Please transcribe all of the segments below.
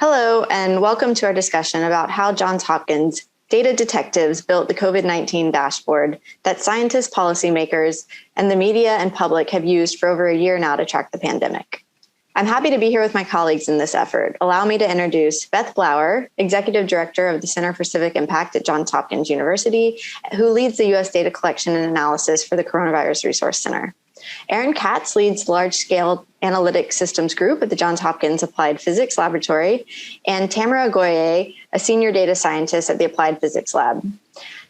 Hello, and welcome to our discussion about how Johns Hopkins data detectives built the COVID-19 dashboard that scientists, policymakers, and the media and public have used for over a year now to track the pandemic. I'm happy to be here with my colleagues in this effort. Allow me to introduce Beth Blauer, Executive Director of the Center for Civic Impact at Johns Hopkins University, who leads the U.S. data collection and analysis for the Coronavirus Resource Center. Aaron Katz leads the large-scale analytic systems group at the Johns Hopkins Applied Physics Laboratory, and Tamara Goye, a senior data scientist at the Applied Physics Lab.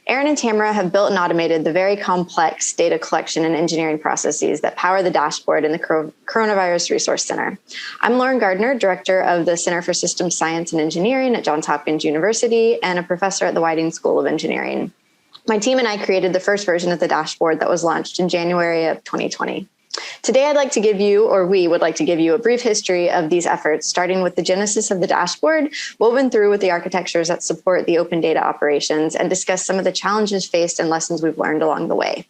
Aaron and Tamara have built and automated the very complex data collection and engineering processes that power the dashboard in the Coronavirus Resource Center. I'm Lauren Gardner, Director of the Center for Systems Science and Engineering at Johns Hopkins University and a professor at the Whiting School of Engineering. My team and I created the first version of the dashboard that was launched in January of 2020. Today, we would like to give you a brief history of these efforts, starting with the genesis of the dashboard, woven through with the architectures that support the open data operations, and discuss some of the challenges faced and lessons we've learned along the way.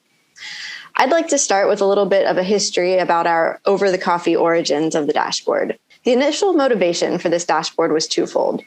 I'd like to start with a little bit of a history about our over-the-coffee origins of the dashboard. The initial motivation for this dashboard was twofold.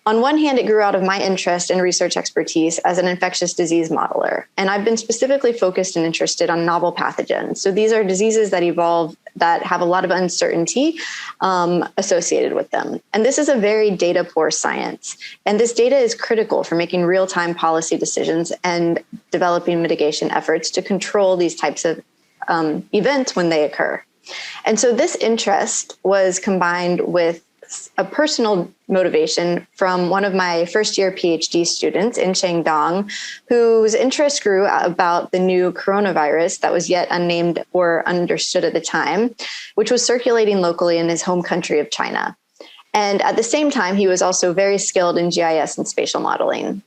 On one hand, it grew out of my interest and research expertise as an infectious disease modeler, and I've been specifically focused and interested on novel pathogens. So these are diseases that evolve that have a lot of uncertainty associated with them. And this is a very data-poor science, and this data is critical for making real-time policy decisions and developing mitigation efforts to control these types of events when they occur. And so this interest was combined with a personal motivation from one of my first-year PhD students in Shandong, whose interest grew about the new coronavirus that was yet unnamed or understood at the time, which was circulating locally in his home country of China. And at the same time, he was also very skilled in GIS and spatial modeling.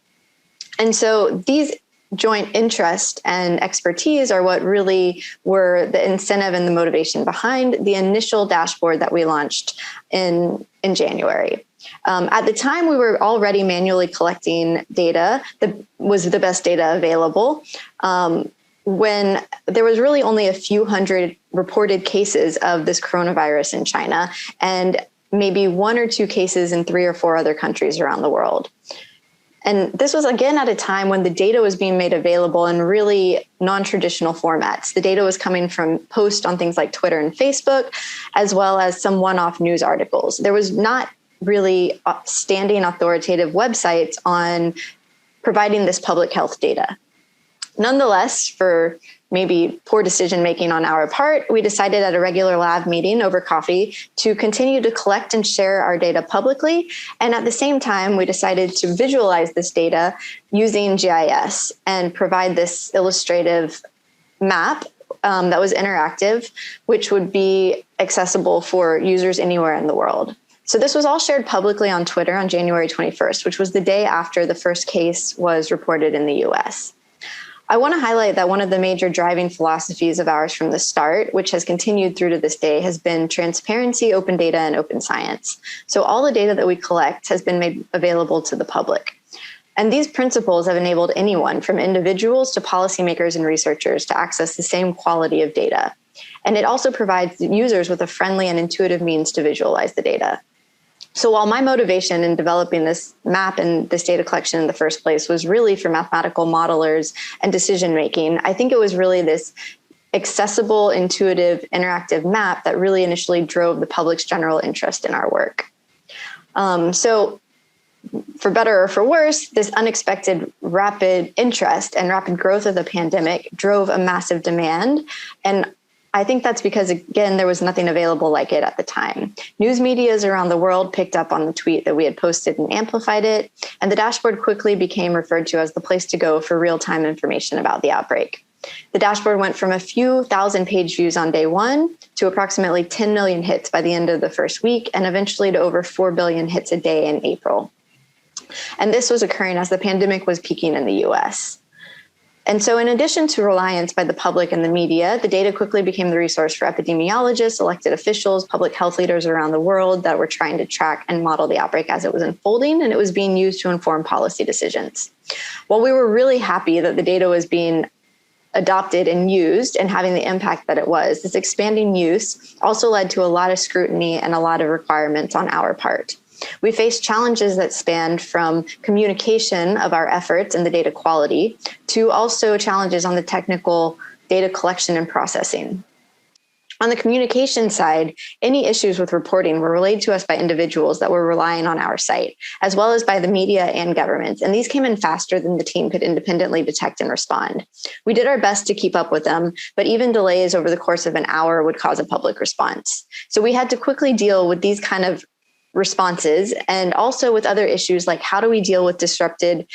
And so these joint interest and expertise are what really were the incentive and the motivation behind the initial dashboard that we launched in January. At the time, we were already manually collecting data that was the best data available when there was really only a few hundred reported cases of this coronavirus in China and maybe one or two cases in 3 or 4 other countries around the world. And this was, again, at a time when the data was being made available in really non-traditional formats. The data was coming from posts on things like Twitter and Facebook, as well as some one-off news articles. There was not really standing authoritative websites on providing this public health data. Nonetheless, for maybe poor decision-making on our part, we decided at a regular lab meeting over coffee to continue to collect and share our data publicly. And at the same time, we decided to visualize this data using GIS and provide this illustrative map that was interactive, which would be accessible for users anywhere in the world. So this was all shared publicly on Twitter on January 21st, which was the day after the first case was reported in the US. I want to highlight that one of the major driving philosophies of ours from the start, which has continued through to this day, has been transparency, open data, and open science. So all the data that we collect has been made available to the public. And these principles have enabled anyone from individuals to policymakers and researchers to access the same quality of data. And it also provides users with a friendly and intuitive means to visualize the data. So while my motivation in developing this map and this data collection in the first place was really for mathematical modelers and decision-making, I think it was really this accessible, intuitive, interactive map that really initially drove the public's general interest in our work. So for better or for worse, this unexpected rapid interest and rapid growth of the pandemic drove a massive demand. And I think that's because, again, there was nothing available like it at the time. News medias around the world picked up on the tweet that we had posted and amplified it, and the dashboard quickly became referred to as the place to go for real-time information about the outbreak. The dashboard went from a few thousand page views on day one to approximately 10 million hits by the end of the first week, and eventually to over 4 billion hits a day in April. And this was occurring as the pandemic was peaking in the US. And so in addition to reliance by the public and the media, the data quickly became the resource for epidemiologists, elected officials, public health leaders around the world that were trying to track and model the outbreak as it was unfolding, and it was being used to inform policy decisions. While we were really happy that the data was being adopted and used and having the impact that it was. This expanding use also led to a lot of scrutiny and a lot of requirements on our part. We faced challenges that spanned from communication of our efforts and the data quality to also challenges on the technical data collection and processing. On the communication side, any issues with reporting were relayed to us by individuals that were relying on our site, as well as by the media and governments. And these came in faster than the team could independently detect and respond. We did our best to keep up with them, but even delays over the course of an hour would cause a public response. So we had to quickly deal with these kind of responses, and also with other issues like how do we deal with disputed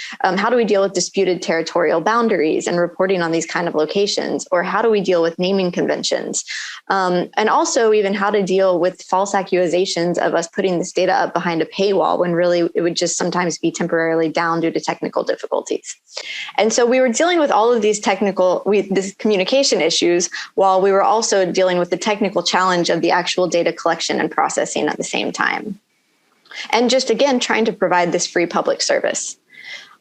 territorial boundaries and reporting on these kind of locations, or how do we deal with naming conventions, and also even how to deal with false accusations of us putting this data up behind a paywall when really it would just sometimes be temporarily down due to technical difficulties. And so we were dealing with all of these these communication issues while we were also dealing with the technical challenge of the actual data collection and processing at the same time. And just again, trying to provide this free public service.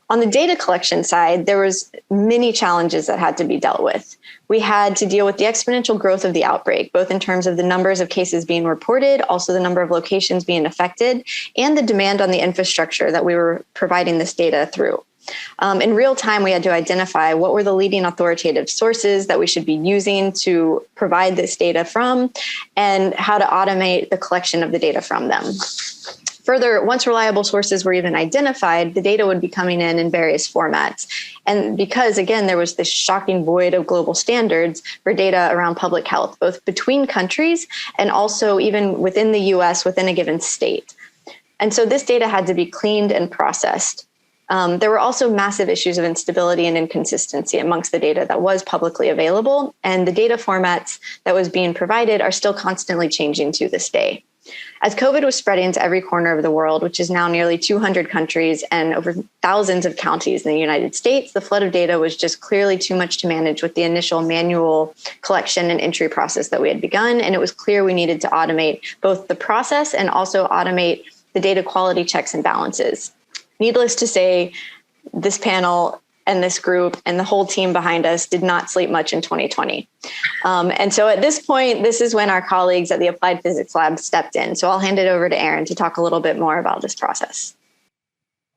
On the data collection side, there was many challenges that had to be dealt with. We had to deal with the exponential growth of the outbreak, both in terms of the numbers of cases being reported, also the number of locations being affected, and the demand on the infrastructure that we were providing this data through. In real time, we had to identify what were the leading authoritative sources that we should be using to provide this data from, and how to automate the collection of the data from them. Further, once reliable sources were even identified, the data would be coming in various formats. And because, again, there was this shocking void of global standards for data around public health, both between countries and also even within the US, within a given state. And so this data had to be cleaned and processed. There were also massive issues of instability and inconsistency amongst the data that was publicly available, and the data formats that was being provided are still constantly changing to this day. As COVID was spreading to every corner of the world, which is now nearly 200 countries and over thousands of counties in the United States, the flood of data was just clearly too much to manage with the initial manual collection and entry process that we had begun. And it was clear we needed to automate both the process and also automate the data quality checks and balances. Needless to say, this panel and this group and the whole team behind us did not sleep much in 2020. And so at this point, this is when our colleagues at the Applied Physics Lab stepped in. So I'll hand it over to Aaron to talk a little bit more about this process.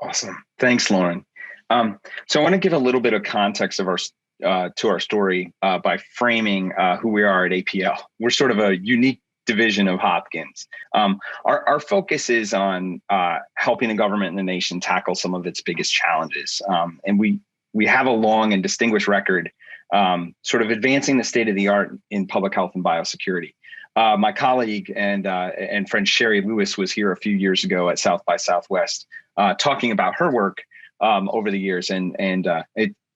Awesome. Thanks, Lauren. So I want to give a little bit of context of to our story by framing who we are at APL. We're sort of a unique division of Hopkins. Our focus is on helping the government and the nation tackle some of its biggest challenges. And we have a long and distinguished record sort of advancing the state of the art in public health and biosecurity. My colleague and friend Sherry Lewis was here a few years ago at South by Southwest talking about her work over the years. And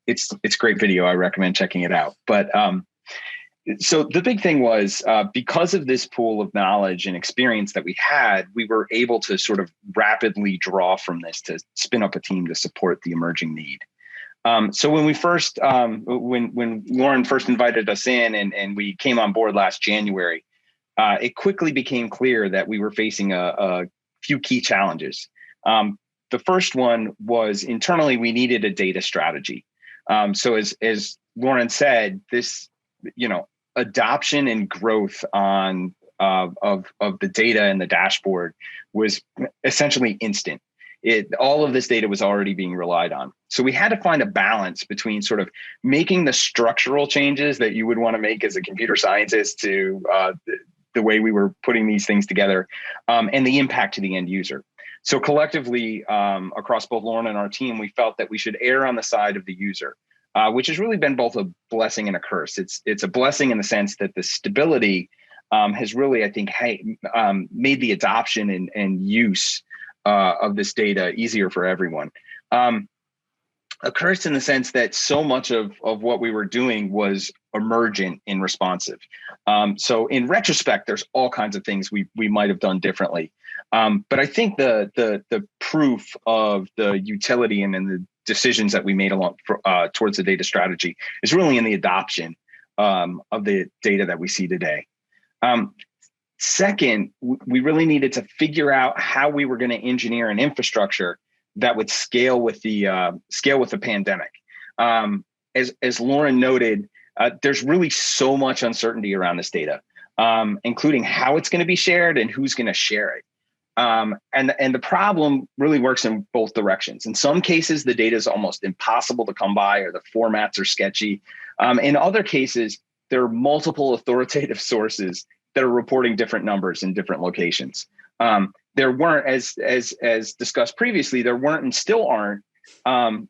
it's great video. I recommend checking it out. But so the big thing was because of this pool of knowledge and experience that we had, we were able to sort of rapidly draw from this to spin up a team to support the emerging need. So when we first, when Lauren first invited us in and we came on board last January, it quickly became clear that we were facing a few key challenges. The first one was internally, we needed a data strategy. So as Lauren said, this, adoption and growth of the data and the dashboard was essentially instant. All of this data was already being relied on. So we had to find a balance between sort of making the structural changes that you would want to make as a computer scientist to the way we were putting these things together and the impact to the end user. So collectively, across both Lauren and our team, we felt that we should err on the side of the user, which has really been both a blessing and a curse. It's a blessing in the sense that the stability has really, I think, made the adoption and use of this data easier for everyone. A curse in the sense that so much of what we were doing was emergent and responsive. So in retrospect, there's all kinds of things we might have done differently. But I think the proof of the utility and the decisions that we made along towards the data strategy is really in the adoption of the data that we see today. Second, we really needed to figure out how we were going to engineer an infrastructure that would scale with the pandemic. As Lauren noted, there's really so much uncertainty around this data, including how it's going to be shared and who's going to share it. And the problem really works in both directions. In some cases, the data is almost impossible to come by, or the formats are sketchy. In other cases, there are multiple authoritative sources that are reporting different numbers in different locations. There weren't, as discussed previously, there weren't and still aren't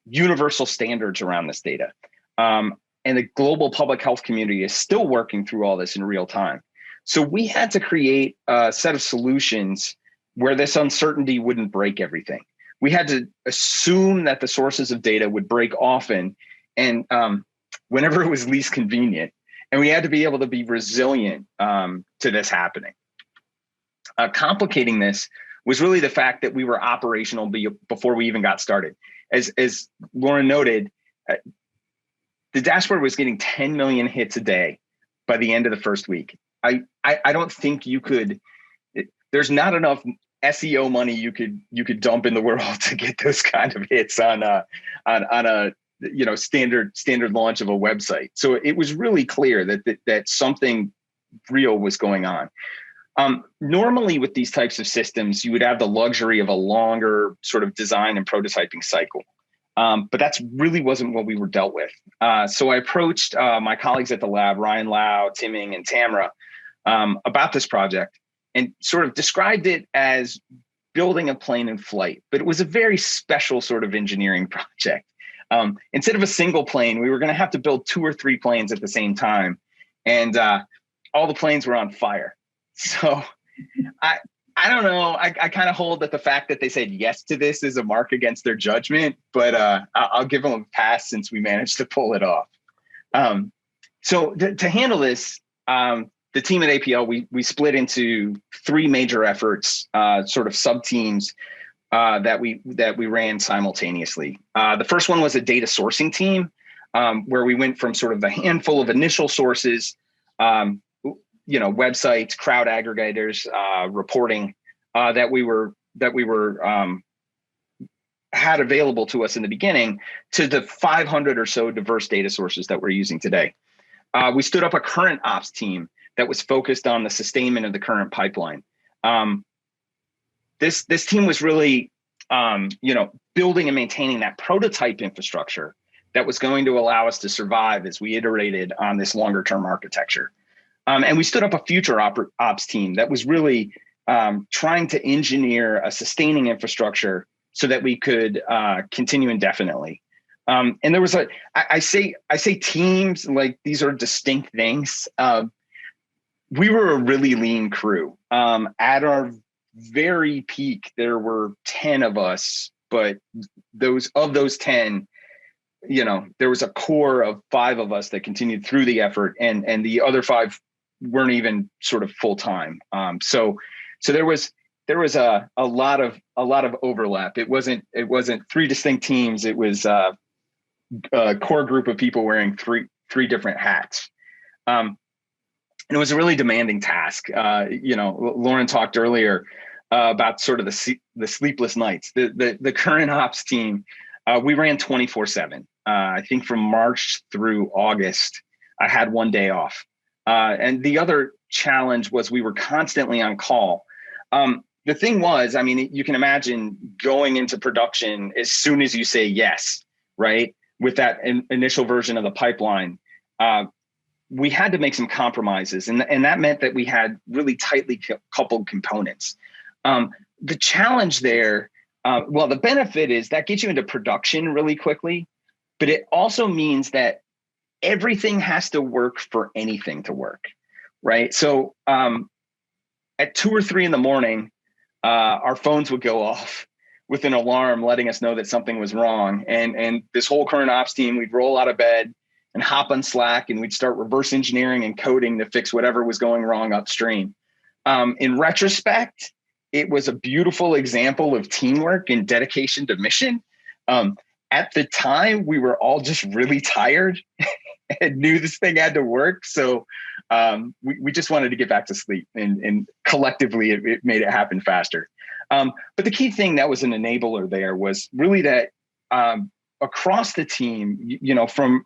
universal standards around this data. And the global public health community is still working through all this in real time. So we had to create a set of solutions where this uncertainty wouldn't break everything. We had to assume that the sources of data would break often and whenever it was least convenient. And we had to be able to be resilient to this happening. Complicating this was really the fact that we were operational before we even got started. As Lauren noted, the dashboard was getting 10 million hits a day by the end of the first week. I don't think you could. There's not enough SEO money you could dump in the world to get those kind of hits on a standard launch of a website. So it was really clear that something real was going on. Normally with these types of systems, you would have the luxury of a longer sort of design and prototyping cycle. But that's really wasn't what we were dealt with. So I approached my colleagues at the lab, Ryan Lau, Timming, and Tamara, about this project and sort of described it as building a plane in flight. But it was a very special sort of engineering project. Instead of a single plane, we were going to have to build 2 or 3 planes at the same time. And all the planes were on fire. So I don't know. I kind of hold that the fact that they said yes to this is a mark against their judgment, but I'll give them a pass since we managed to pull it off. So to handle this, the team at APL, we split into 3 major efforts, sort of sub teams that we ran simultaneously. The first one was a data sourcing team, where we went from sort of a handful of initial sources, websites, crowd aggregators, reporting that we had available to us in the beginning, to the 500 or so diverse data sources that we're using today. We stood up a current ops team that was focused on the sustainment of the current pipeline. This team was really, building and maintaining that prototype infrastructure that was going to allow us to survive as we iterated on this longer term architecture. And we stood up a future ops team that was really trying to engineer a sustaining infrastructure so that we could continue indefinitely. And there was I say teams, like these are distinct things. We were a really lean crew. At our very peak, there were 10 of us, but those 10, there was a core of 5 of us that continued through the effort, and the other 5 weren't even sort of full time. So there was a lot of overlap. It wasn't 3 distinct teams. It was a core group of people wearing three different hats. And it was a really demanding task. Lauren talked earlier about sort of the sleepless nights. The current ops team, we ran 24/7. I think from March through August, I had 1 day off. And the other challenge was we were constantly on call. The thing was, you can imagine going into production as soon as you say yes, right? With that initial version of the pipeline, we had to make some compromises. And that meant that we had really tightly coupled components. The challenge there, the benefit is that gets you into production really quickly, but it also means that everything has to work for anything to work, right? So at 2 or 3 in the morning, our phones would go off with an alarm letting us know that something was wrong. And this whole current ops team, we'd roll out of bed and hop on Slack, and we'd start reverse engineering and coding to fix whatever was going wrong upstream. In retrospect, it was a beautiful example of teamwork and dedication to mission. At the time, we were all just really tired and knew this thing had to work. So we just wanted to get back to sleep, and collectively it made it happen faster. But the key thing that was an enabler there was really that across the team,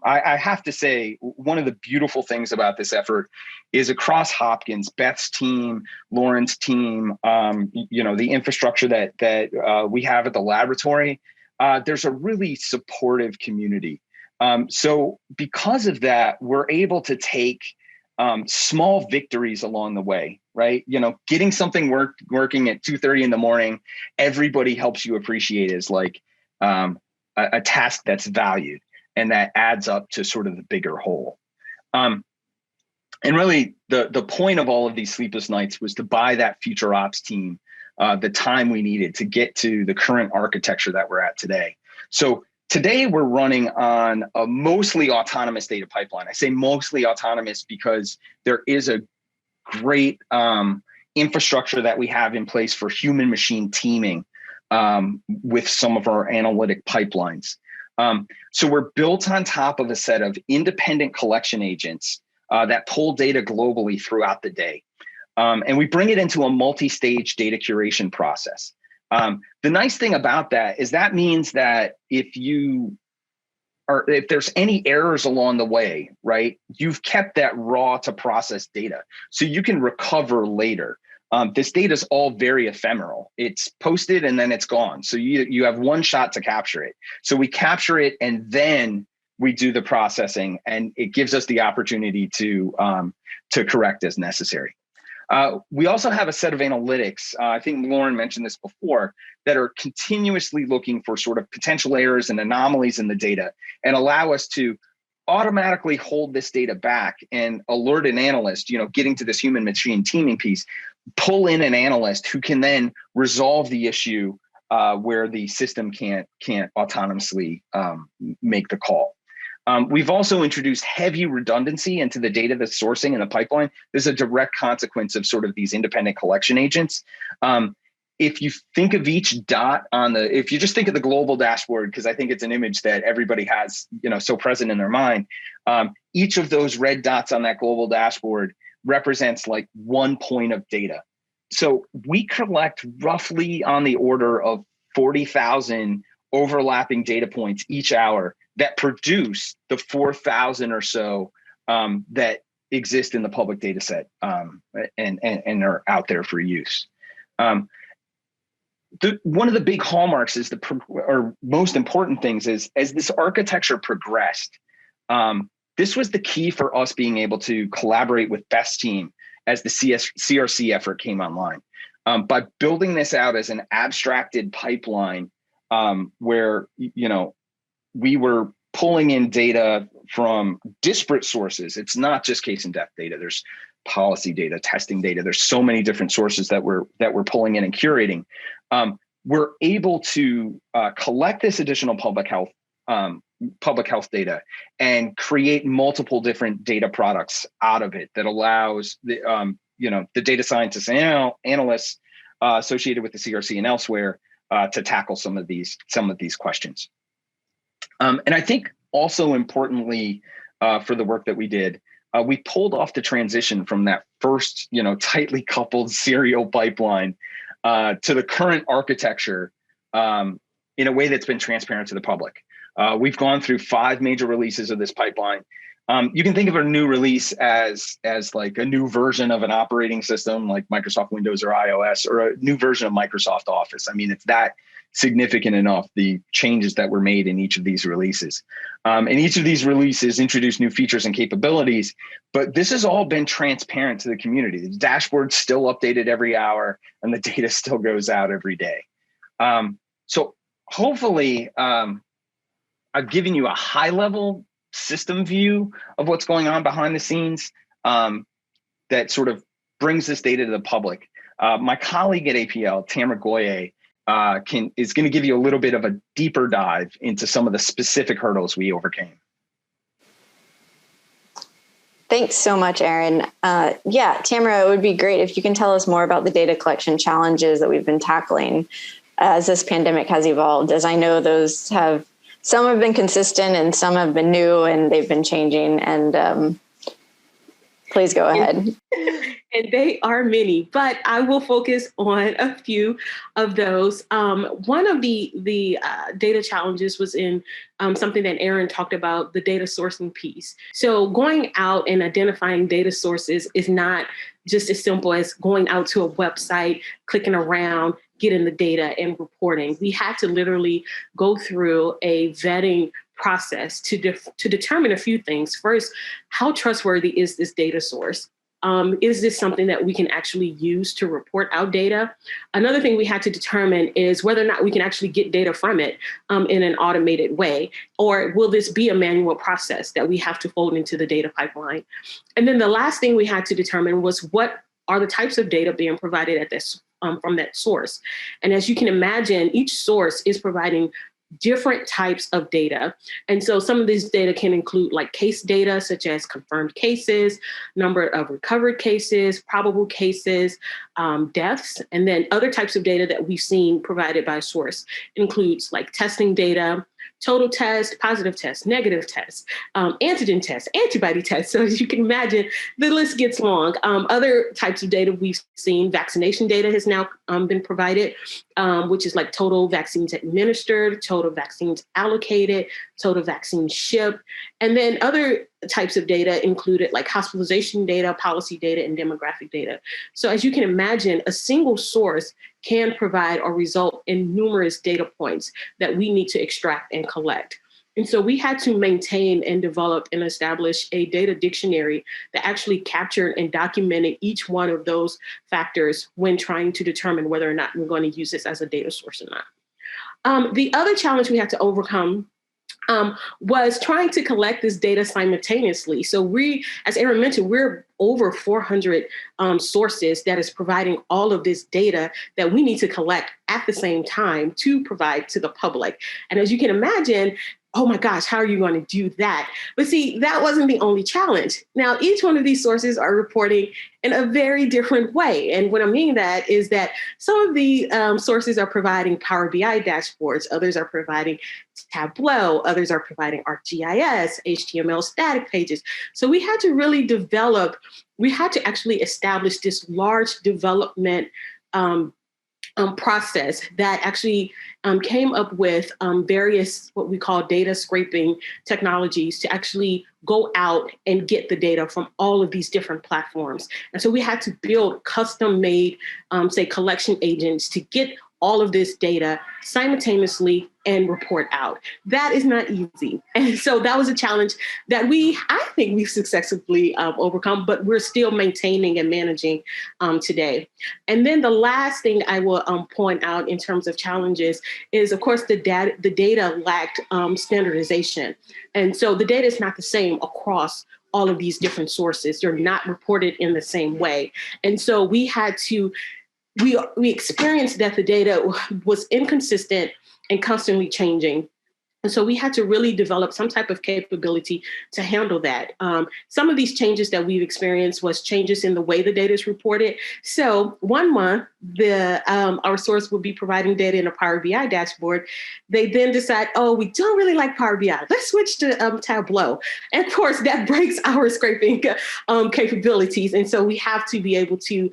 I have to say, one of the beautiful things about this effort is across Hopkins, Beth's team, Lauren's team, the infrastructure that we have at the laboratory, there's a really supportive community. So because of that, we're able to take small victories along the way, right? Getting something working at 2:30 in the morning, everybody helps you appreciate is like a task that's valued, and that adds up to sort of the bigger whole. And really, the point of all of these sleepless nights was to buy that future ops team the time we needed to get to the current architecture that we're at today. So today we're running on a mostly autonomous data pipeline. I say mostly autonomous because there is a great infrastructure that we have in place for human machine teaming with some of our analytic pipelines. So we're built on top of a set of independent collection agents that pull data globally throughout the day. And we bring it into a multi-stage data curation process. The nice thing about that is that means that if there's any errors along the way, right, you've kept that raw to process data, so you can recover later. This data is all very ephemeral. It's posted and then it's gone. So you have one shot to capture it. So we capture it and then we do the processing, and it gives us the opportunity to correct as necessary. We also have a set of analytics, I think Lauren mentioned this before, that are continuously looking for sort of potential errors and anomalies in the data and allow us to automatically hold this data back and alert an analyst, getting to this human machine teaming piece, pull in an analyst who can then resolve the issue where the system can't autonomously make the call. We've also introduced heavy redundancy into the data that's sourcing in the pipeline. This is a direct consequence of sort of these independent collection agents. If you think of each dot if you just think of the global dashboard, because I think it's an image that everybody has, so present in their mind, each of those red dots on that global dashboard represents like 1 point of data. So we collect roughly on the order of 40,000 overlapping data points each hour that produce the 4,000 or so that exist in the public data set and are out there for use. One of the big hallmarks is or most important things is, as this architecture progressed, this was the key for us being able to collaborate with Beth's team as the CRC effort came online. By building this out as an abstracted pipeline where, we were pulling in data from disparate sources. It's not just case and death data. There's policy data, testing data. There's so many different sources that we're pulling in and curating. We're able to collect this additional public health data and create multiple different data products out of it that allows the data scientists and analysts associated with the CRC and elsewhere to tackle some of these questions. And I think also importantly for the work that we did, we pulled off the transition from that first, tightly coupled serial pipeline to the current architecture in a way that's been transparent to the public. We've gone through 5 major releases of this pipeline. You can think of a new release as like a new version of an operating system like Microsoft Windows or iOS, or a new version of Microsoft Office. I mean, it's that significant enough, the changes that were made in each of these releases. And each of these releases introduce new features and capabilities, but this has all been transparent to the community. The dashboard's still updated every hour and the data still goes out every day. So hopefully I've given you a high level system view of what's going on behind the scenes that sort of brings this data to the public. My colleague at APL, Tamara Goye, is going to give you a little bit of a deeper dive into some of the specific hurdles we overcame. Thanks so much, Aaron. Tamara, it would be great if you can tell us more about the data collection challenges that we've been tackling as this pandemic has evolved, as I know some have been consistent and some have been new and they've been changing. And Please go ahead. And they are many, but I will focus on a few of those. One of the data challenges was in something that Aaron talked about, the data sourcing piece. So going out and identifying data sources is not just as simple as going out to a website, clicking around, getting the data and reporting. We had to literally go through a vetting process to determine a few things. First, how trustworthy is this data source? Is this something that we can actually use to report out data? Another thing we had to determine is whether or not we can actually get data from it in an automated way, or will this be a manual process that we have to fold into the data pipeline? And then the last thing we had to determine was what are the types of data being provided at this from that source. And as you can imagine, each source is providing different types of data. And so some of this data can include like case data, such as confirmed cases, number of recovered cases, probable cases, deaths, and then other types of data that we've seen provided by a source includes like testing data, total test, positive test, negative test, antigen test, antibody test. So as you can imagine, the list gets long. Other types of data we've seen, vaccination data has now been provided, which is like total vaccines administered, total vaccines allocated, total vaccines shipped. And then other types of data included like hospitalization data, policy data, and demographic data. So as you can imagine, a single source can provide or result in numerous data points that we need to extract and collect. And so we had to maintain and develop and establish a data dictionary that actually captured and documented each one of those factors when trying to determine whether or not we're going to use this as a data source or not. The other challenge we had to overcome was trying to collect this data simultaneously. So we, as Aaron mentioned, we're over 400 sources that is providing all of this data that we need to collect at the same time to provide to the public. And as you can imagine, oh my gosh, how are you going to do that? But see, that wasn't the only challenge. Now, each one of these sources are reporting in a very different way. And what I mean that is that some of the sources are providing Power BI dashboards, others are providing Tableau, others are providing ArcGIS, HTML static pages. So we had to really we had to actually establish this large development process that actually came up with various what we call data scraping technologies to actually go out and get the data from all of these different platforms. And so we had to build custom-made, say, collection agents to get all of this data simultaneously and report out. That is not easy. And so that was a challenge that I think we've successfully overcome, but we're still maintaining and managing today. And then the last thing I will point out in terms of challenges is, of course, the data lacked standardization. And so the data is not the same across all of these different sources. They're not reported in the same way. And so we experienced that the data was inconsistent and constantly changing. And so we had to really develop some type of capability to handle that. Some of these changes that we've experienced was changes in the way the data is reported. So 1 month, our source will be providing data in a Power BI dashboard. They then decide, oh, we don't really like Power BI. Let's switch to Tableau. And of course, that breaks our scraping capabilities. And so we have to be able to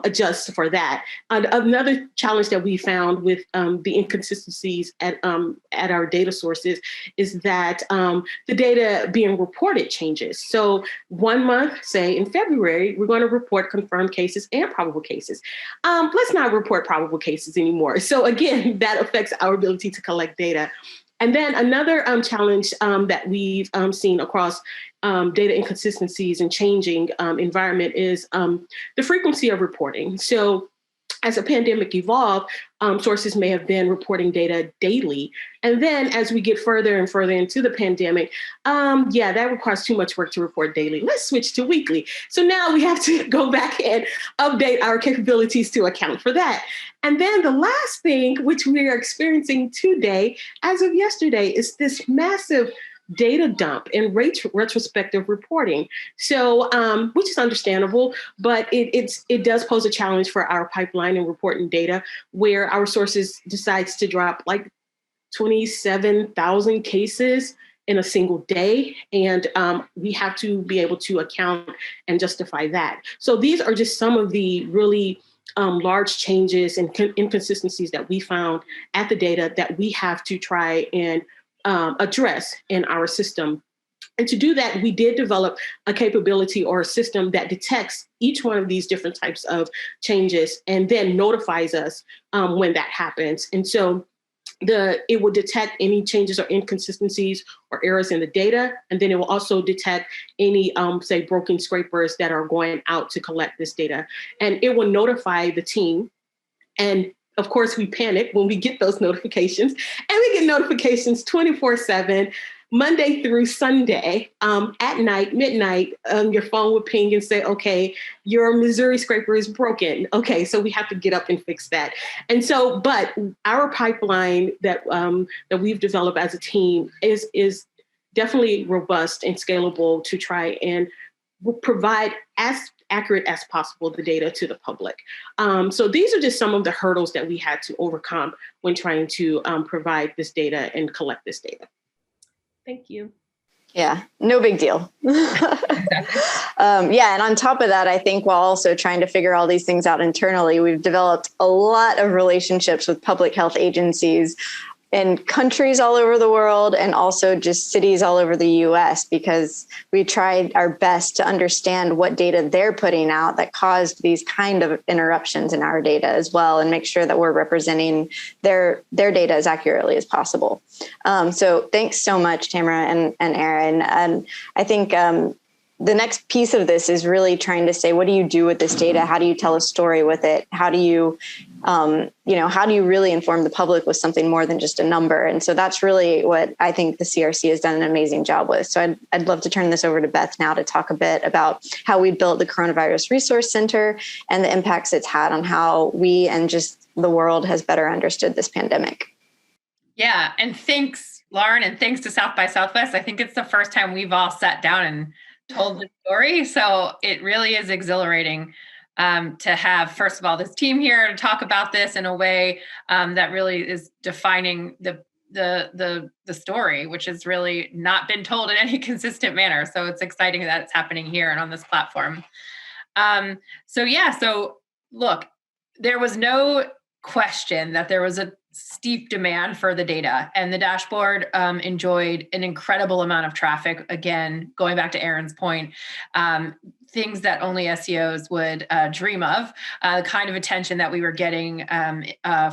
adjust for that. Another challenge that we found with the inconsistencies at our data sources is that the data being reported changes. So 1 month, say in February, we're going to report confirmed cases and probable cases. Let's not report probable cases anymore. So again, that affects our ability to collect data. And then another challenge that we've seen across data inconsistencies and changing environment is the frequency of reporting. So as the pandemic evolved, sources may have been reporting data daily. And then as we get further and further into the pandemic, that requires too much work to report daily. Let's switch to weekly. So now we have to go back and update our capabilities to account for that. And then the last thing, which we are experiencing today, as of yesterday, is this massive data dump and retrospective reporting. So, which is understandable, but it does pose a challenge for our pipeline and reporting data, where our sources decides to drop like 27,000 cases in a single day. And we have to be able to account and justify that. So these are just some of the really large changes and inconsistencies that we found at the data that we have to try and address in our system. And to do that, we did develop a capability or a system that detects each one of these different types of changes and then notifies us when that happens. And so it will detect any changes or inconsistencies or errors in the data. And then it will also detect any, say, broken scrapers that are going out to collect this data. And it will notify the team. And of course, we panic when we get those notifications. And we get notifications 24/7. Monday through Sunday, at night, midnight, your phone would ping and say, okay, your Missouri scraper is broken. Okay, so we have to get up and fix that. And so, but our pipeline that we've developed as a team is definitely robust and scalable to try and provide as accurate as possible the data to the public. So these are just some of the hurdles that we had to overcome when trying to provide this data and collect this data. Thank you. Yeah, no big deal. Yeah, and on top of that, I think while also trying to figure all these things out internally, we've developed a lot of relationships with public health agencies in countries all over the world and also just cities all over the US, because we tried our best to understand what data they're putting out that caused these kind of interruptions in our data as well, and make sure that we're representing their data as accurately as possible. So thanks so much, Tamara and Aaron. And I think the next piece of this is really trying to say, what do you do with this data? How do you tell a story with it? How do you, how do you really inform the public with something more than just a number? And so that's really what I think the CRC has done an amazing job with. So I'd love to turn this over to Beth now to talk a bit about how we built the Coronavirus Resource Center and the impacts it's had on how we and just the world has better understood this pandemic. Yeah, and thanks, Lauren, and thanks to South by Southwest. I think it's the first time we've all sat down and told the story. So it really is exhilarating to have, first of all, this team here to talk about this in a way that really is defining the story, which has really not been told in any consistent manner. So it's exciting that it's happening here and on this platform. So look, there was no question that there was a steep demand for the data, and the dashboard enjoyed an incredible amount of traffic. Again, going back to Aaron's point, things that only SEOs would dream of, the kind of attention that we were getting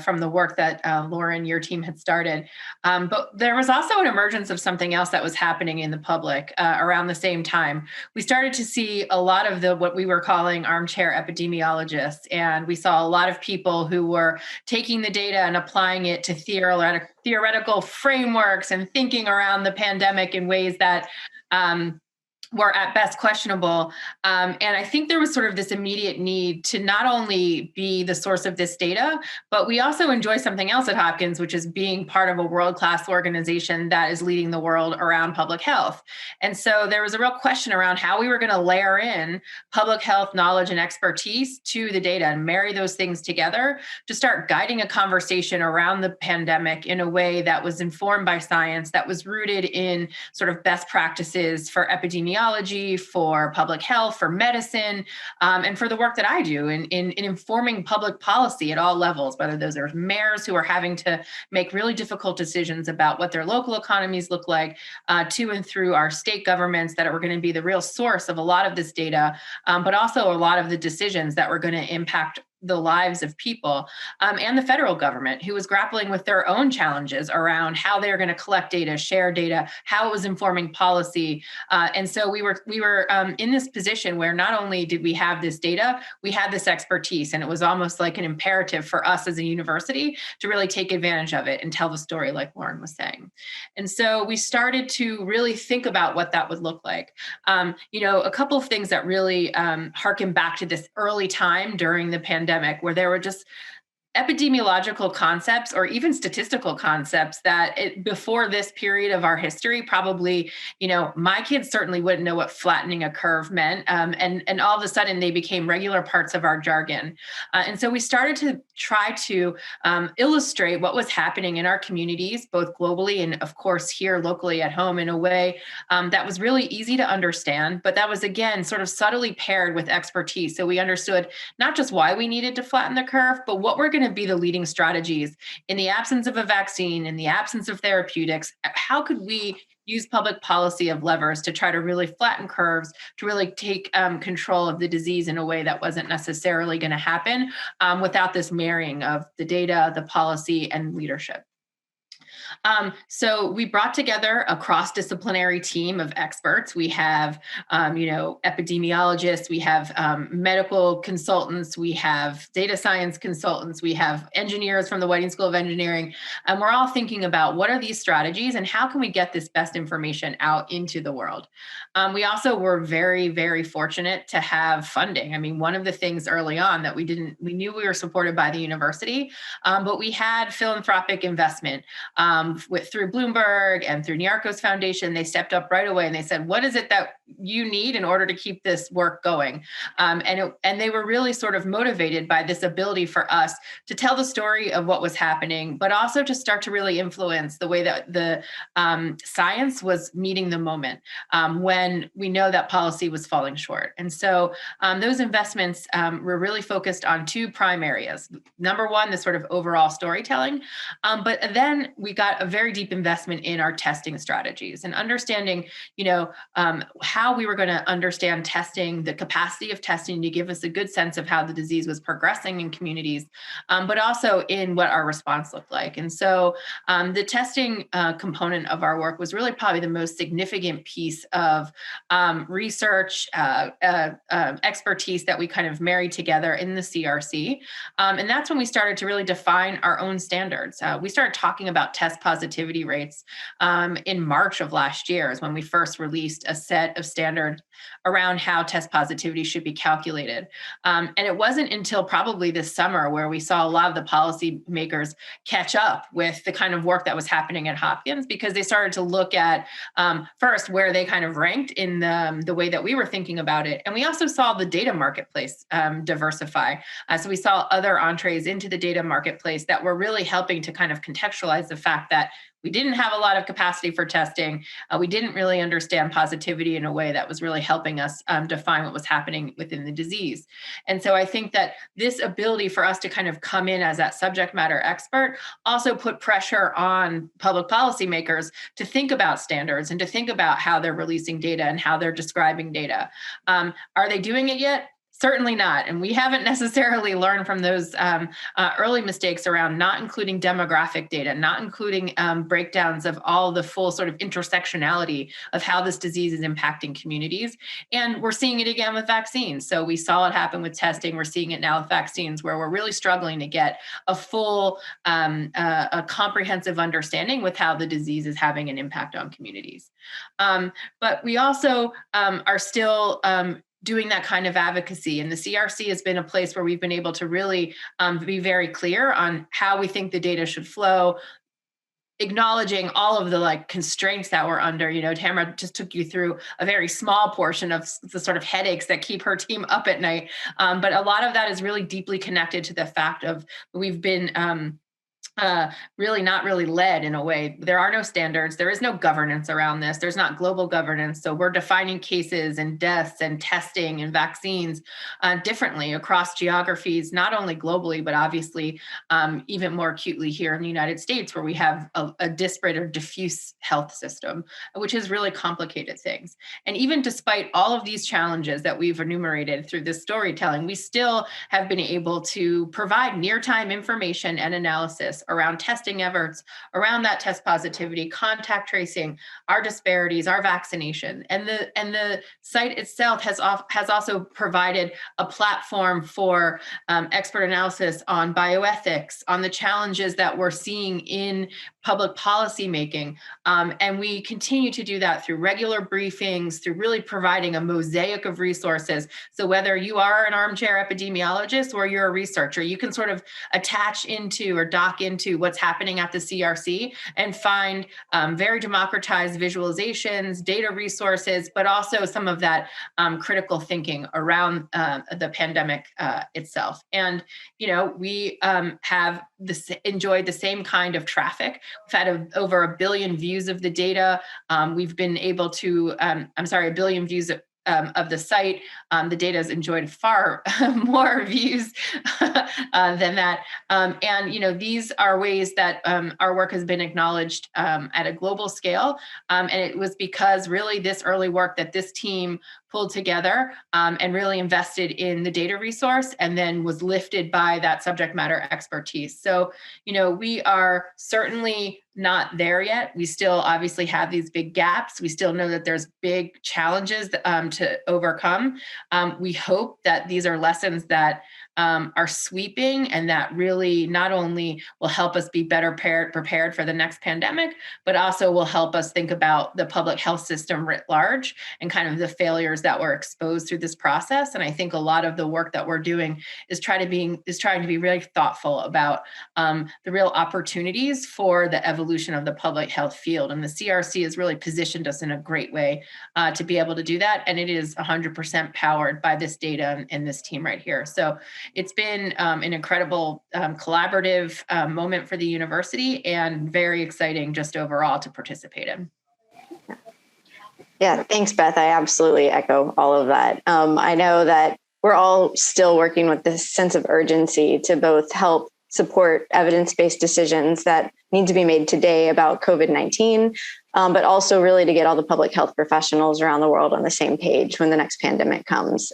from the work that Lauren, your team had started. But there was also an emergence of something else that was happening in the public around the same time. We started to see a lot of what we were calling armchair epidemiologists, and we saw a lot of people who were taking the data and applying it to theoretical frameworks and thinking around the pandemic in ways that were at best questionable. And I think there was sort of this immediate need to not only be the source of this data, but we also enjoy something else at Hopkins, which is being part of a world-class organization that is leading the world around public health. And so there was a real question around how we were going to layer in public health knowledge and expertise to the data and marry those things together to start guiding a conversation around the pandemic in a way that was informed by science, that was rooted in sort of best practices for epidemiology, for public health, for medicine, and for the work that I do in informing public policy at all levels, whether those are mayors who are having to make really difficult decisions about what their local economies look like, to and through our state governments that are going to be the real source of a lot of this data, but also a lot of the decisions that were going to impact the lives of people, and the federal government, who was grappling with their own challenges around how they're going to collect data, share data, how it was informing policy. And so we were in this position where not only did we have this data, we had this expertise, and it was almost like an imperative for us as a university to really take advantage of it and tell the story, like Lauren was saying. And so we started to really think about what that would look like. A couple of things that really harken back to this early time during the pandemic, where there were just epidemiological concepts or even statistical concepts that before this period of our history, probably, my kids certainly wouldn't know what flattening a curve meant. And all of a sudden they became regular parts of our jargon. And so we started to try to illustrate what was happening in our communities, both globally and of course here locally at home, in a way that was really easy to understand, but that was, again, sort of subtly paired with expertise. So we understood not just why we needed to flatten the curve, but what were going to be the leading strategies in the absence of a vaccine, in the absence of therapeutics. How could we use public policy of levers to try to really flatten curves, to really take control of the disease in a way that wasn't necessarily going to happen without this marrying of the data, the policy, and leadership. So we brought together a cross-disciplinary team of experts. We have, epidemiologists, we have medical consultants, we have data science consultants, we have engineers from the Whiting School of Engineering, and we're all thinking about what are these strategies and how can we get this best information out into the world. We also were very, very fortunate to have funding. I mean, one of the things early on that we knew we were supported by the university, but we had philanthropic investment. Through Bloomberg and through Nyarko's Foundation. They stepped up right away and they said, what is it that you need in order to keep this work going? And they were really sort of motivated by this ability for us to tell the story of what was happening, but also to start to really influence the way that the science was meeting the moment when we know that policy was falling short. And so those investments were really focused on two prime areas. Number one, the sort of overall storytelling, but then we got a very deep investment in our testing strategies and understanding, how we were going to understand testing, the capacity of testing to give us a good sense of how the disease was progressing in communities, but also in what our response looked like. And so the testing component of our work was really probably the most significant piece of research, expertise that we kind of married together in the CRC. And that's when we started to really define our own standards. We started talking about test positivity rates in March of last year is when we first released a set of standards around how test positivity should be calculated. And it wasn't until probably this summer where we saw a lot of the policymakers catch up with the kind of work that was happening at Hopkins, because they started to look at first where they kind of ranked in the way that we were thinking about it. And we also saw the data marketplace diversify. So we saw other entrees into the data marketplace that were really helping to kind of contextualize the fact that we didn't have a lot of capacity for testing. We didn't really understand positivity in a way that was really helping us define what was happening within the disease. And so I think that this ability for us to kind of come in as that subject matter expert also put pressure on public policymakers to think about standards and to think about how they're releasing data and how they're describing data. Are they doing it yet? Certainly not. And we haven't necessarily learned from those early mistakes around not including demographic data, not including breakdowns of all the full sort of intersectionality of how this disease is impacting communities. And we're seeing it again with vaccines. So we saw it happen with testing. We're seeing it now with vaccines, where we're really struggling to get a full, a comprehensive understanding with how the disease is having an impact on communities. But we also are still doing that kind of advocacy. And the CRC has been a place where we've been able to really be very clear on how we think the data should flow, acknowledging all of the constraints that we're under. Tamara just took you through a very small portion of the sort of headaches that keep her team up at night. But a lot of that is really deeply connected to the fact of we've been really not really led in a way. There are no standards. There is no governance around this. There's not global governance. So we're defining cases and deaths and testing and vaccines differently across geographies, not only globally, but obviously even more acutely here in the United States, where we have a disparate or diffuse health system, which has really complicated things. And even despite all of these challenges that we've enumerated through this storytelling, we still have been able to provide near-time information and analysis around testing efforts, around that test positivity, contact tracing, our disparities, our vaccination. And the site itself has also provided a platform for expert analysis on bioethics, on the challenges that we're seeing in public policy making. And we continue to do that through regular briefings, through really providing a mosaic of resources. So whether you are an armchair epidemiologist or you're a researcher, you can sort of attach into or dock into what's happening at the CRC and find very democratized visualizations, data resources, but also some of that critical thinking around the pandemic itself. And, we have enjoyed the same kind of traffic. We've had over 1 billion views of the data. We've been able to, 1 billion views of the site. The data has enjoyed far more views than that. And, these are ways that our work has been acknowledged at a global scale. And it was because really this early work that this team pulled together and really invested in the data resource and then was lifted by that subject matter expertise. So, we are certainly not there yet. We still obviously have these big gaps. We still know that there's big challenges to overcome. We hope that these are lessons that are sweeping and that really not only will help us be better prepared for the next pandemic, but also will help us think about the public health system writ large and kind of the failures that were exposed through this process. And I think a lot of the work that we're doing is trying to be really thoughtful about the real opportunities for the evolution of the public health field. And the CRC has really positioned us in a great way to be able to do that. And it is 100% powered by this data and this team right here. So it's been an incredible collaborative moment for the university and very exciting just overall to participate in. Yeah, thanks, Beth. I absolutely echo all of that. I know that we're all still working with this sense of urgency to both help support evidence-based decisions that need to be made today about COVID-19, but also really to get all the public health professionals around the world on the same page when the next pandemic comes.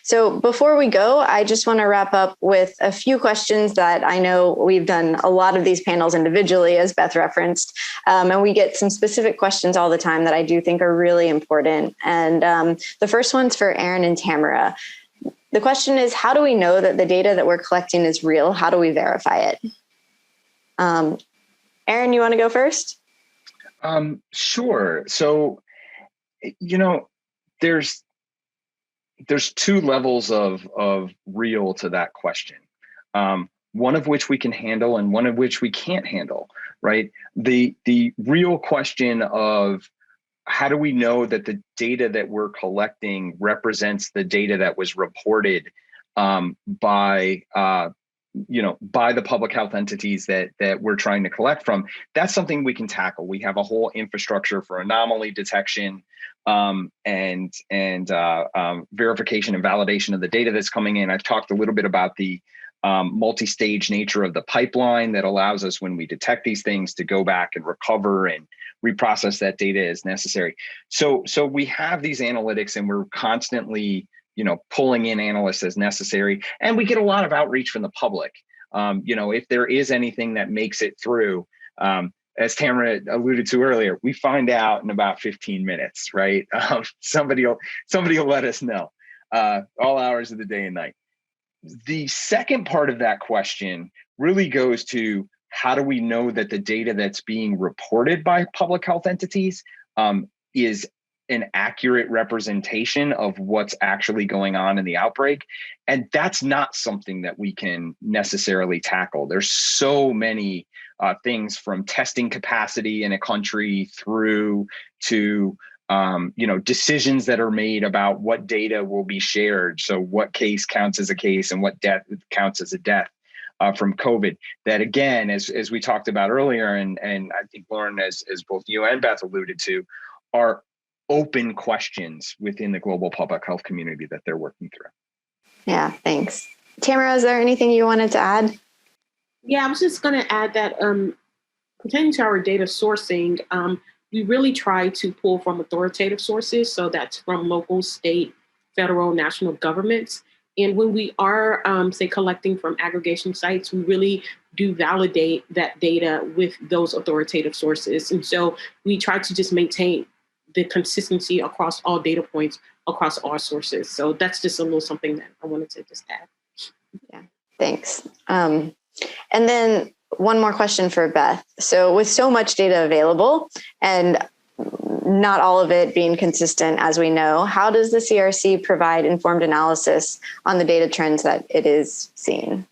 So before we go, I just want to wrap up with a few questions that I know we've done a lot of these panels individually, as Beth referenced, and we get some specific questions all the time that I do think are really important. And the first one's for Aaron and Tamara. The question is, how do we know that the data that we're collecting is real? How do we verify it? Aaron, you want to go first? Sure. So, there's two levels of real to that question. One of which we can handle and one of which we can't handle, right? The real question of how do we know that the data that we're collecting represents the data that was reported by the public health entities that we're trying to collect from? That's something we can tackle. We have a whole infrastructure for anomaly detection and verification and validation of the data that's coming in. I've talked a little bit about the multi-stage nature of the pipeline that allows us, when we detect these things, to go back and recover and reprocess that data as necessary. So we have these analytics and we're constantly, pulling in analysts as necessary. And we get a lot of outreach from the public. If there is anything that makes it through, as Tamara alluded to earlier, we find out in about 15 minutes, right? Somebody will let us know, all hours of the day and night. The second part of that question really goes to, how do we know that the data that's being reported by public health entities is an accurate representation of what's actually going on in the outbreak? And that's not something that we can necessarily tackle. There's so many things, from testing capacity in a country through to decisions that are made about what data will be shared. So what case counts as a case and what death counts as a death from COVID. That, again, as we talked about earlier, and I think Lauren, as both you and Beth alluded to, are open questions within the global public health community that they're working through. Yeah, thanks. Tamara, is there anything you wanted to add? Yeah, I was just going to add that pertaining to our data sourcing, we really try to pull from authoritative sources. So that's from local, state, federal, national governments. And when we are, say, collecting from aggregation sites, we really do validate that data with those authoritative sources. And so we try to just maintain the consistency across all data points, across all sources. So that's just a little something that I wanted to just add. Yeah, thanks. And then one more question for Beth. So with so much data available and not all of it being consistent, as we know, how does the CRC provide informed analysis on the data trends that it is seeing?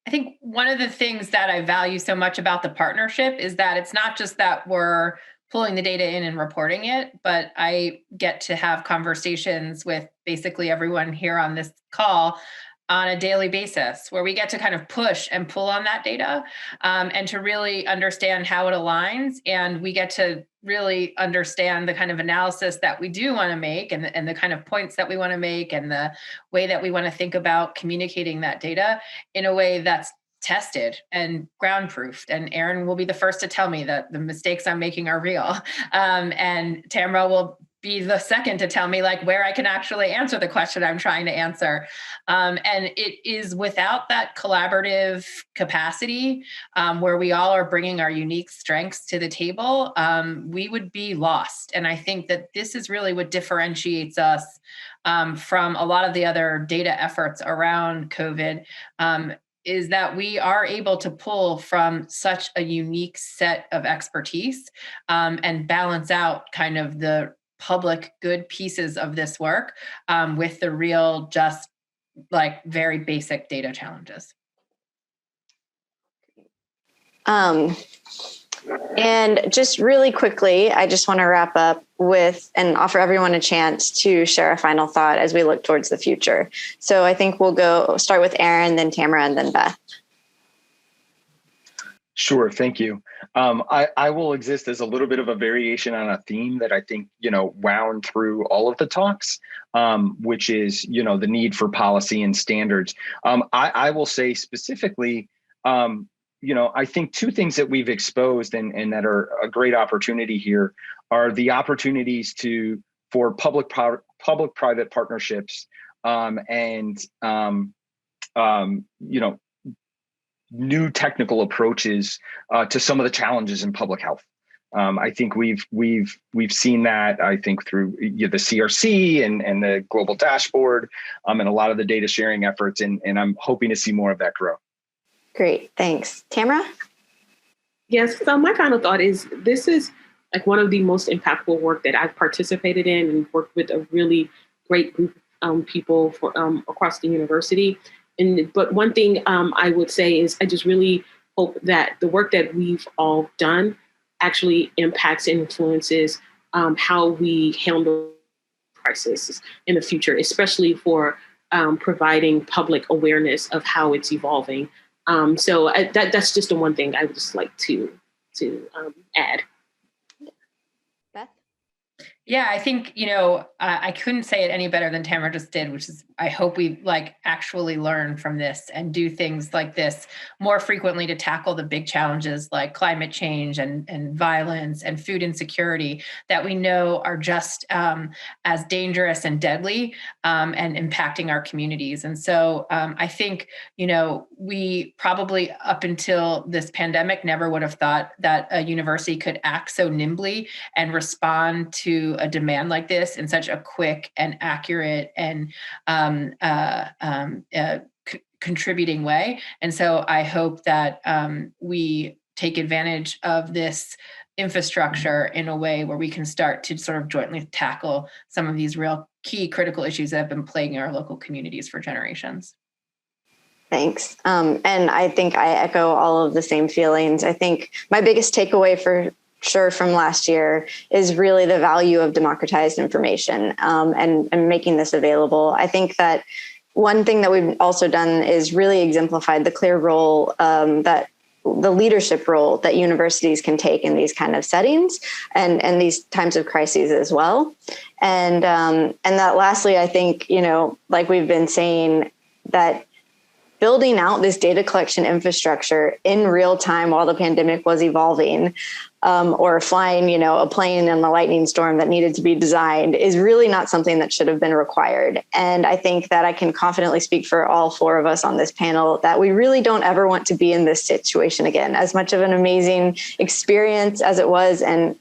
I think one of the things that I value so much about the partnership is that it's not just that we're pulling the data in and reporting it, but I get to have conversations with basically everyone here on this call on a daily basis, where we get to kind of push and pull on that data and to really understand how it aligns. And we get to really understand the kind of analysis that we do want to make, and the kind of points that we want to make, and the way that we want to think about communicating that data in a way that's tested and ground proofed. And Erin will be the first to tell me that the mistakes I'm making are real. And Tamara will be the second to tell me like where I can actually answer the question I'm trying to answer. And it is without that collaborative capacity where we all are bringing our unique strengths to the table, we would be lost. And I think that this is really what differentiates us from a lot of the other data efforts around COVID, is that we are able to pull from such a unique set of expertise and balance out kind of the public good pieces of this work with the real, just like very basic data challenges. And just really quickly, I just want to wrap up with and offer everyone a chance to share a final thought as we look towards the future. So I think we'll start with Erin, then Tamara, and then Beth. Sure, thank you. I will exist as a little bit of a variation on a theme that I think, wound through all of the talks, which is, the need for policy and standards. I will say specifically, I think two things that we've exposed and that are a great opportunity here are the opportunities for public-private partnerships and new technical approaches to some of the challenges in public health. I think we've seen that, I think, through the CRC and the global dashboard and a lot of the data sharing efforts, and I'm hoping to see more of that grow. Great, thanks. Tamara? Yes, so my final thought is this is like one of the most impactful work that I've participated in and worked with a really great group of people across the university. But one thing I would say is I just really hope that the work that we've all done actually impacts and influences how we handle crisis in the future, especially for providing public awareness of how it's evolving. So that's just the one thing I would just like to add. Beth? Yeah, I think, I couldn't say it any better than Tamara just did, which is I hope we actually learn from this and do things like this more frequently to tackle the big challenges like climate change and violence and food insecurity that we know are just as dangerous and deadly and impacting our communities. And so I think, we probably up until this pandemic never would have thought that a university could act so nimbly and respond to a demand like this in such a quick and accurate and contributing way. And so I hope that we take advantage of this infrastructure in a way where we can start to sort of jointly tackle some of these real key critical issues that have been plaguing our local communities for generations. Thanks. And I think I echo all of the same feelings. I think my biggest takeaway for sure from last year is really the value of democratized information and making this available. I think that one thing that we've also done is really exemplified the clear role that the leadership role that universities can take in these kind of settings and these times of crises as well. And that lastly, I think, like we've been saying, that building out this data collection infrastructure in real time while the pandemic was evolving, or flying, a plane in the lightning storm that needed to be designed is really not something that should have been required. And I think that I can confidently speak for all four of us on this panel that we really don't ever want to be in this situation again. As much of an amazing experience as it was, and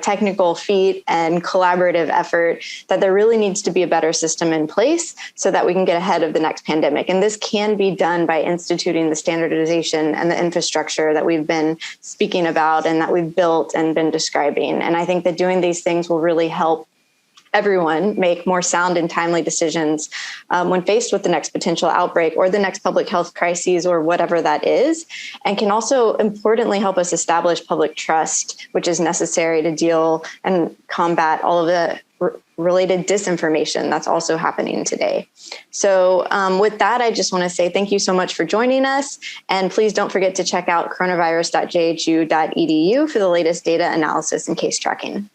technical feat and collaborative effort, that there really needs to be a better system in place so that we can get ahead of the next pandemic. And this can be done by instituting the standardization and the infrastructure that we've been speaking about and that we've built and been describing. And I think that doing these things will really help everyone make more sound and timely decisions when faced with the next potential outbreak or the next public health crises or whatever that is, and can also importantly help us establish public trust, which is necessary to deal and combat all of the related disinformation that's also happening today. So with that, I just want to say thank you so much for joining us. And please don't forget to check out coronavirus.jhu.edu for the latest data analysis and case tracking.